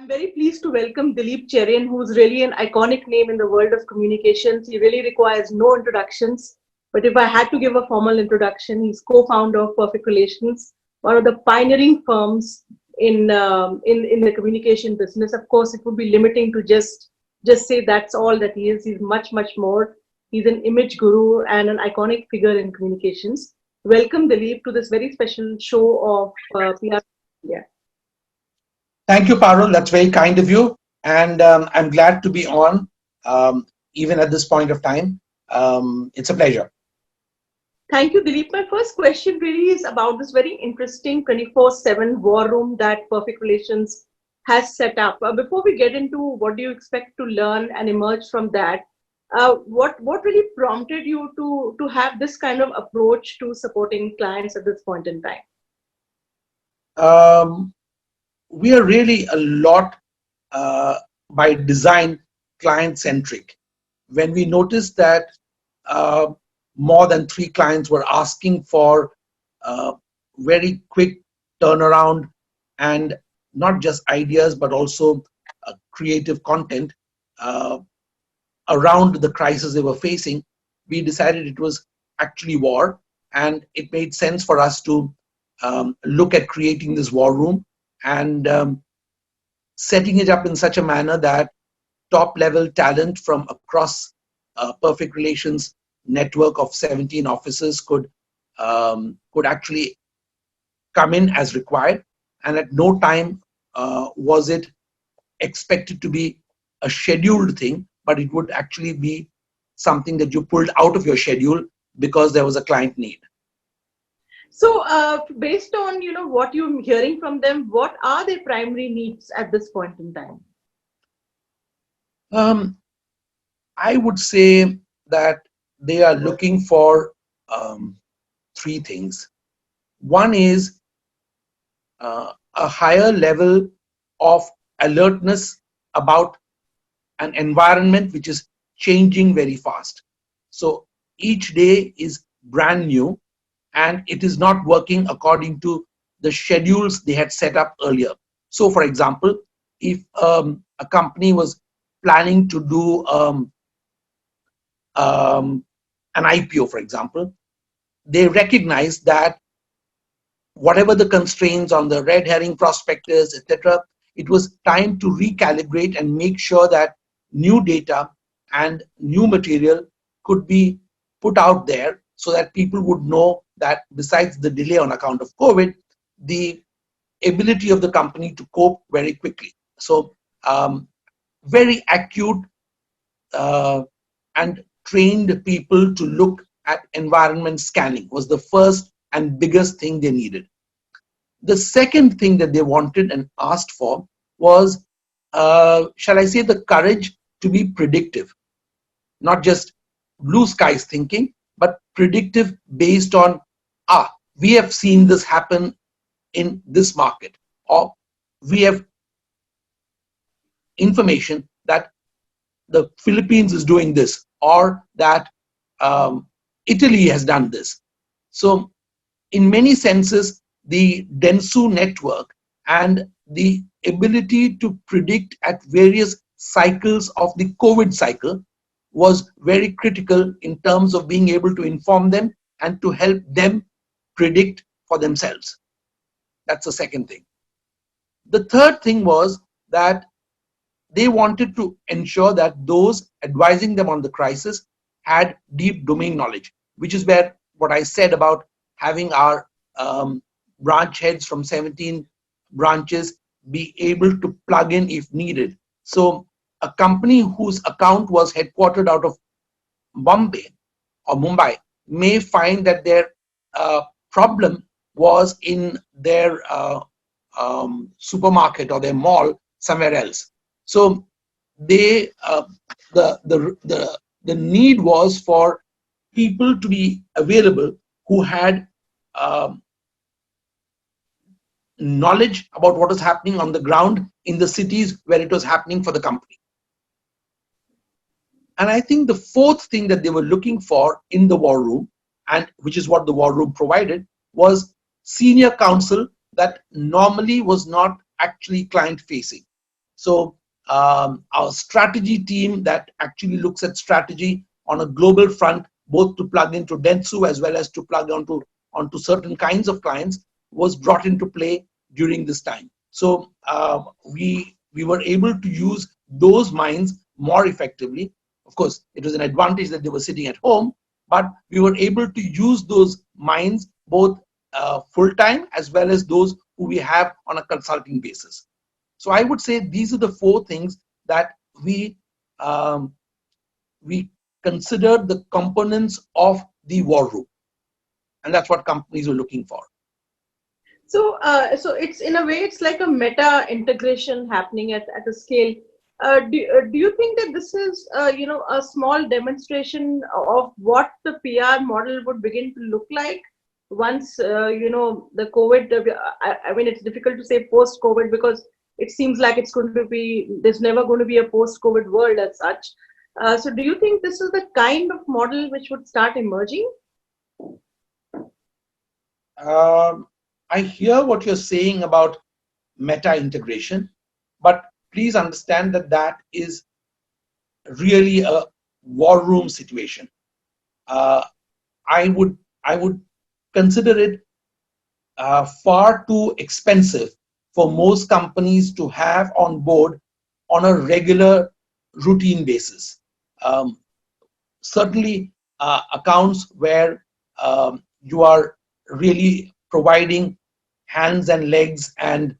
I'm very pleased to welcome Dilip Cherian, who's really an iconic name in the world of communications. He really requires no introductions. But if I had to give a formal introduction, he's co-founder of Perfect Relations, one of the pioneering firms in the communication business. Of course, it would be limiting to just say that's all that he is. He's much more. He's an image guru and an iconic figure in communications. Welcome, Dilip, to this very special show of PR India. Thank you, Parul. That's very kind of you. And I'm glad to be on, even at this point of time. It's a pleasure. Thank you, Dilip. My first question really is about this very interesting 24/7 war room that Perfect Relations has set up. Before we get into what do you expect to learn and emerge from that, what really prompted you to have this kind of approach to supporting clients at this point in time? Um, we are really a lot by design client-centric. When we noticed that uh, more than 3 clients were asking for very quick turnaround and not just ideas but also creative content uh, around the crisis they were facing, we decided it was actually war, and it made sense for us to look at creating this war room and setting it up in such a manner that top level talent from across Perfect Relations network of 17 offices could actually come in as required, and at no time was it expected to be a scheduled thing, but it would actually be something that you pulled out of your schedule because there was a client need. So, based on what you're hearing from them, what are their primary needs at this point in time? Um, I would say that they are looking for 3 things. One is a higher level of alertness about an environment which is changing very fast. So each day is brand new and it is not working according to the schedules they had set up earlier. So, for example, if a company was planning to do um, an IPO, for example, they recognize that whatever the constraints on the red herring prospectus, etc., it was time to recalibrate and make sure that new data and new material could be put out there so that people would know that besides the delay on account of COVID, the ability of the company to cope very quickly. So very acute uh, and trained people to look at environment scanning was the first and biggest thing they needed. The second thing that they wanted and asked for was, shall I say, the courage to be predictive, not just blue skies thinking, but predictive based on, we have seen this happen in this market, or we have information that the Philippines is doing this, or that Italy has done this. So in many senses, the Dentsu network and the ability to predict at various cycles of the COVID cycle was very critical in terms of being able to inform them and to help them predict for themselves. That's the second thing. The third thing was that they wanted to ensure that those advising them on the crisis had deep domain knowledge, which is where what I said about having our branch heads from 17 branches be able to plug in if needed. So a company whose account was headquartered out of Bombay or Mumbai may find that their problem was in their supermarket or their mall somewhere else. So they the need was for people to be available who had um, knowledge about what was happening on the ground in the cities where it was happening for the company. And I think the fourth thing that they were looking for in the war room, and which is what the war room provided, was senior counsel that normally was not actually client facing. So our strategy team that actually looks at strategy on a global front, both to plug into Dentsu as well as to plug onto certain kinds of clients, was brought into play during this time. So we were able to use those minds more effectively. Of course, it was an advantage that they were sitting at home, but we were able to use those minds both full-time as well as those who we have on a consulting basis. So I would say these are the four things that um, we considered the components of the war room, and that's what companies were looking for. So, so it's in a way, it's like a meta integration happening at a scale. Do you think that this is, a small demonstration of what the PR model would begin to look like once, the COVID, I mean, it's difficult to say post-COVID because it seems like it's going to be, there's never going to be a post-COVID world as such. So do you think this is the kind of model which would start emerging? I hear what you're saying about meta integration, but please understand that that is really a war room situation. I would consider it far too expensive for most companies to have on board on a regular routine basis. Certainly accounts where you are really providing hands and legs and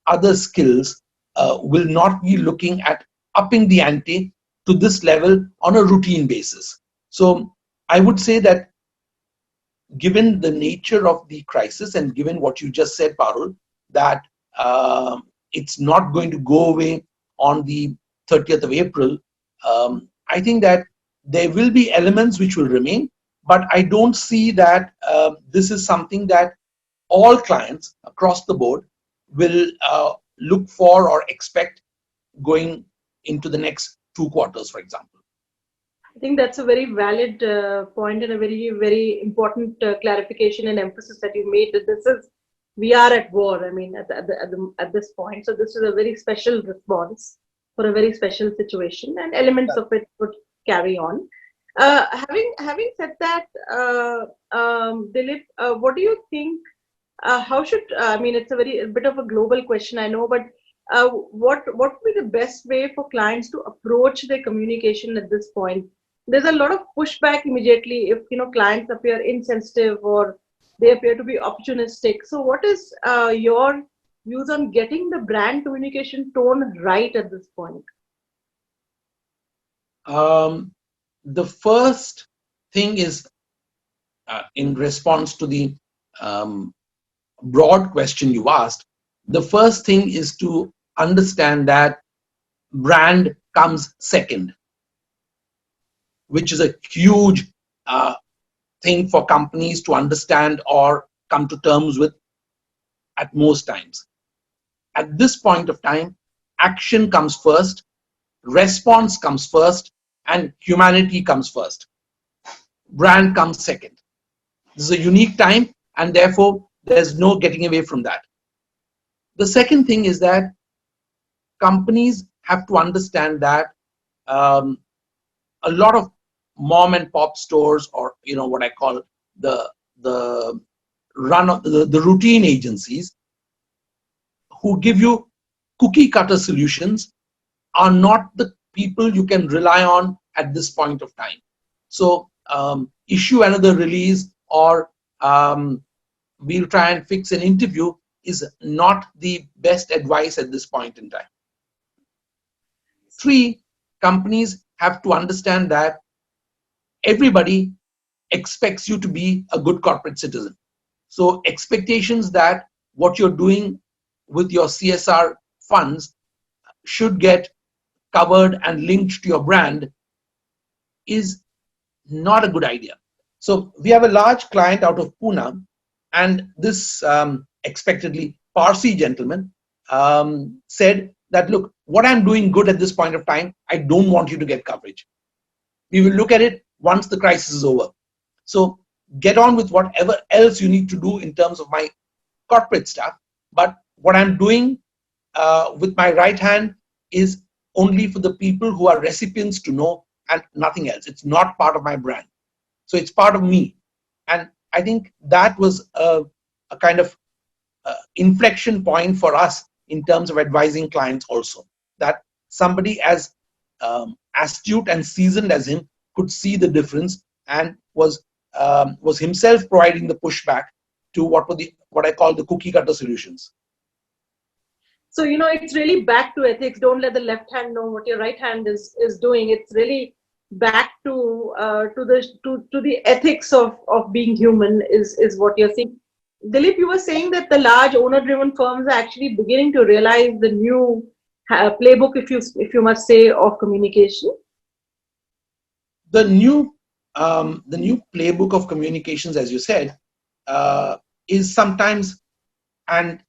other skills will not be looking at upping the ante to this level on a routine basis. So I would say that given the nature of the crisis and given what you just said, Parul, that it's not going to go away on the 30th of April, I think that there will be elements which will remain, but I don't see that this is something that all clients across the board will look for or expect going into the next 2 quarters, for example. I think that's a very valid point and a very, very important clarification and emphasis that you made, that this is, we are at war, I mean, at this point. So this is a very special response for a very special situation, and elements of it would carry on. Having said that, Dilip, what do you think? How should, I mean, it's a bit of a global question, I know, but what would be the best way for clients to approach their communication at this point? There's a lot of pushback immediately if clients appear insensitive or they appear to be opportunistic. So what is your views on getting the brand communication tone right at this point? The first thing is in response to the broad question you asked, the first thing is to understand that brand comes second, which is a huge thing for companies to understand or come to terms with at most times. At this point of time, action comes first, response comes first, and humanity comes first. Brand comes second. This is a unique time, and therefore there's no getting away from that. The second thing is that companies have to understand that a lot of mom and pop stores, or what I call the run of the routine agencies who give you cookie cutter solutions, are not the people you can rely on at this point of time. So issue another release or we'll try and fix an interview is not the best advice at this point in time. 3, companies have to understand that everybody expects you to be a good corporate citizen. So expectations that what you're doing with your CSR funds should get covered and linked to your brand is not a good idea. So we have a large client out of Pune, and this expectedly Parsi gentleman said that, look, what I'm doing good at this point of time, I don't want you to get coverage. We will look at it once the crisis is over. So get on with whatever else you need to do in terms of my corporate stuff. But what I'm doing with my right hand is only for the people who are recipients to know and nothing else. It's not part of my brand. So it's part of me. And I think that was a kind of inflection point for us in terms of advising clients also. That somebody as astute and seasoned as him could see the difference and was himself providing the pushback to what I call the cookie cutter solutions. So, it's really back to ethics. Don't let the left hand know what your right hand is doing. It's really back to the ethics of being human is what you're saying. Dilip, you were saying that the large owner-driven firms are actually beginning to realize the new playbook, if you must say, of communication. The new playbook of communications, as you said, is sometimes and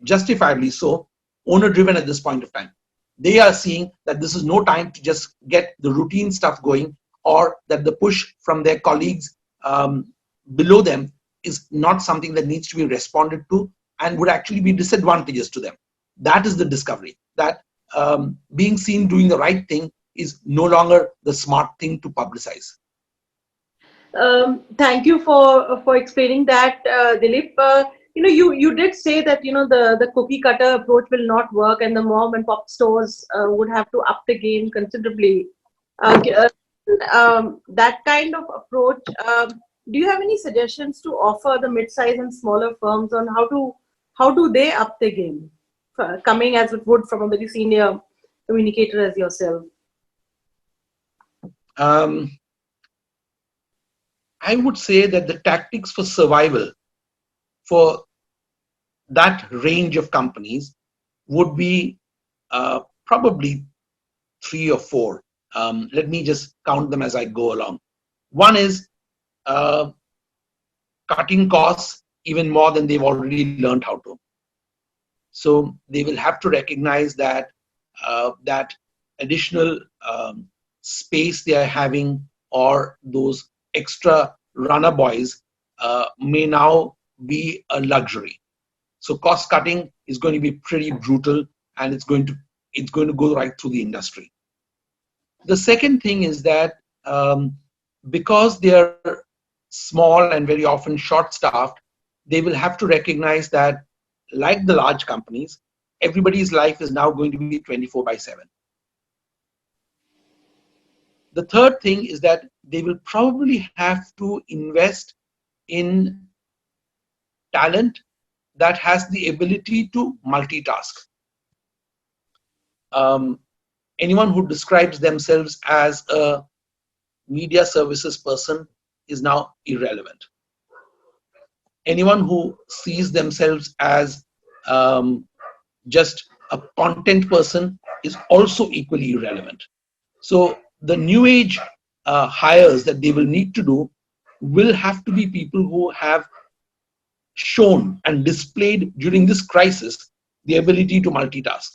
justifiably so owner-driven at this point of time. They are seeing that this is no time to just get the routine stuff going, or that the push from their colleagues below them is not something that needs to be responded to and would actually be disadvantageous to them. That is the discovery, that being seen doing the right thing is no longer the smart thing to publicize. Thank you for explaining that, Dilip. You did say that the cookie cutter approach will not work, and the mom and pop stores would have to up the game considerably. That kind of approach. Do you have any suggestions to offer the mid-size and smaller firms on how do they up the game, coming as it would from a very senior communicator as yourself? I would say that the tactics for survival for that range of companies would be probably 3 or 4. Let me just count them as I go along. One is cutting costs even more than they've already learned how to. So they will have to recognize that that additional space they are having, or those extra runner boys, may now be a luxury. So cost cutting is going to be pretty brutal, and it's going to go right through the industry. The second thing is that because they are small and very often short-staffed, they will have to recognize that, like the large companies, everybody's life is now going to be 24/7. The third thing is that they will probably have to invest in talent that has the ability to multitask. Anyone who describes themselves as a media services person is now irrelevant. Anyone who sees themselves as just a content person is also equally irrelevant. So the new age hires that they will need to do will have to be people who have shown and displayed during this crisis the ability to multitask.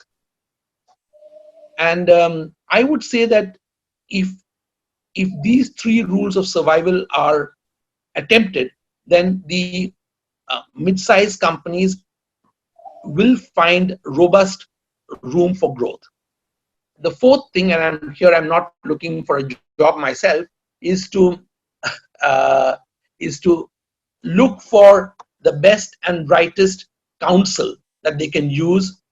And I would say that if these 3 rules of survival are attempted, then the mid-sized companies will find robust room for growth. The fourth thing, and I'm not looking for a job myself, is to look for the best and brightest counsel that they can use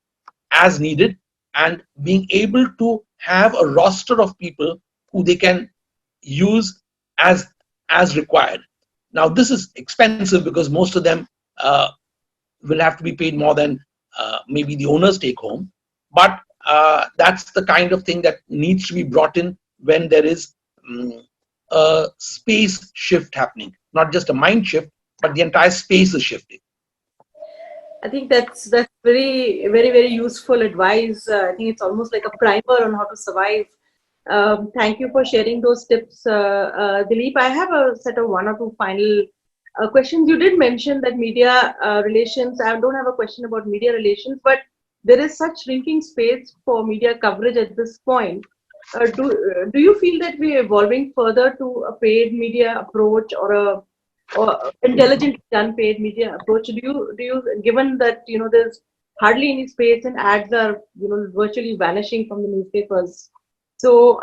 as needed, and being able to have a roster of people who they can use as required. Now, this is expensive because most of them will have to be paid more than maybe the owners take home. But that's the kind of thing that needs to be brought in when there is a space shift happening. Not just a mind shift, but the entire space is shifting. I think that's very, very, very useful advice. I think it's almost like a primer on how to survive. Thank you for sharing those tips, Dilip. I have a set of 1 or 2 final questions. You did mention that media relations. I don't have a question about media relations, but there is such shrinking space for media coverage at this point. Do you feel that we're evolving further to a paid media approach, or intelligent done paid media approach? Do you given that there's hardly any space, and ads are virtually vanishing from the newspapers. So,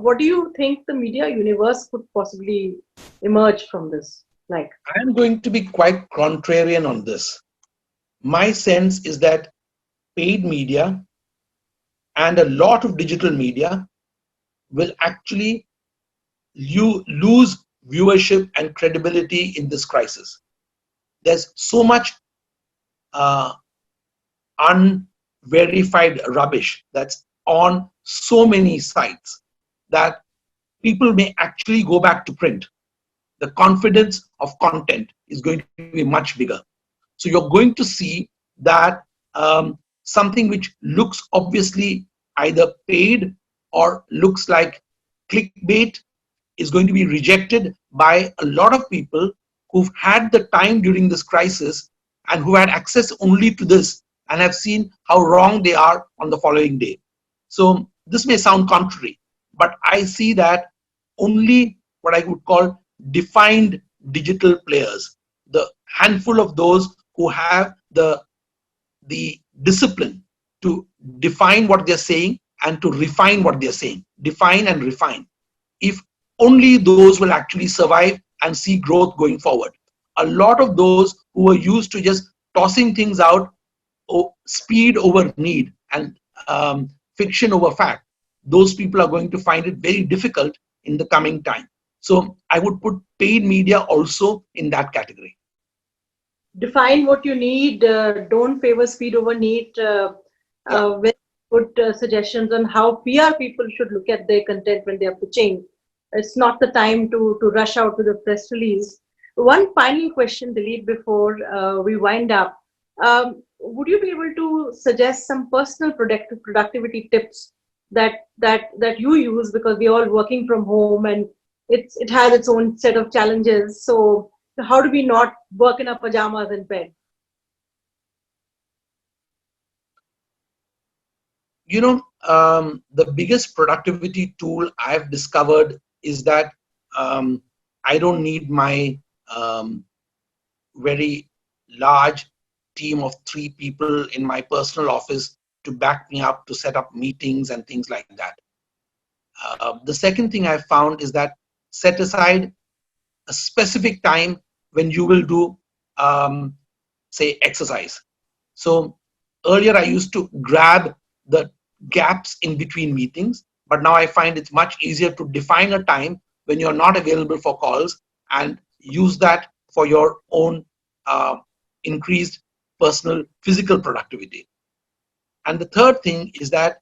what do you think the media universe could possibly emerge from this? Like, I'm going to be quite contrarian on this. My sense is that paid media and a lot of digital media will actually lose viewership and credibility in this crisis. There's so much uh, unverified rubbish that's on so many sites that people may actually go back to print. The confidence of content is going to be much bigger. So you're going to see that something which looks obviously either paid or looks like clickbait is going to be rejected by a lot of people who've had the time during this crisis and who had access only to this and have seen how wrong they are on the following day. So this may sound contrary, but I see that only what I would call defined digital players, the handful of those who have the discipline to define what they're saying and to refine what they're saying, define and refine. If only those will actually survive and see growth going forward. A lot of those who are used to just tossing things out, speed over need and fiction over fact, those people are going to find it very difficult in the coming time. So I would put paid media also in that category. define what you need. Don't favor speed over need. Very good suggestions on how PR people should look at their content when they are pitching. It's not the time to rush out to the press release. One final question, Dilip, before we wind up. Would you be able to suggest some personal productivity tips that you use, because we're all working from home and it has its own set of challenges. So how do we not work in our pajamas in bed? The biggest productivity tool I've discovered is that I don't need my very large team of 3 people in my personal office to back me up to set up meetings and things like that. The second thing I found is that set aside a specific time when you will do, say, exercise. So earlier I used to grab the gaps in between meetings, but now I find it's much easier to define a time when you're not available for calls and use that for your own increased personal physical productivity. And the third thing is that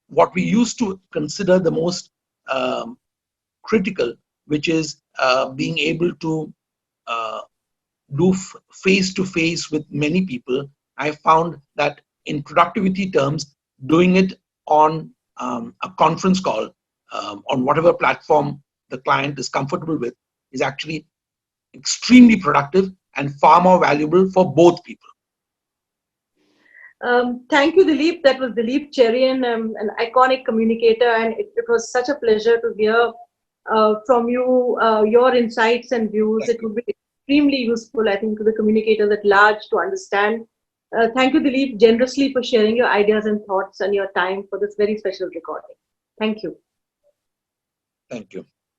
what we used to consider the most critical, which is being able to do face-to-face with many people, I found that in productivity terms, doing it on a conference call on whatever platform the client is comfortable with is actually extremely productive and far more valuable for both people. Thank you, Dilip. That was Dilip Cherian, an iconic communicator, and it was such a pleasure to hear from you your insights and views. It would be extremely useful, I think, to the communicators at large to understand. Thank you, Dilip, generously for sharing your ideas and thoughts and your time for this very special recording. Thank you. Thank you.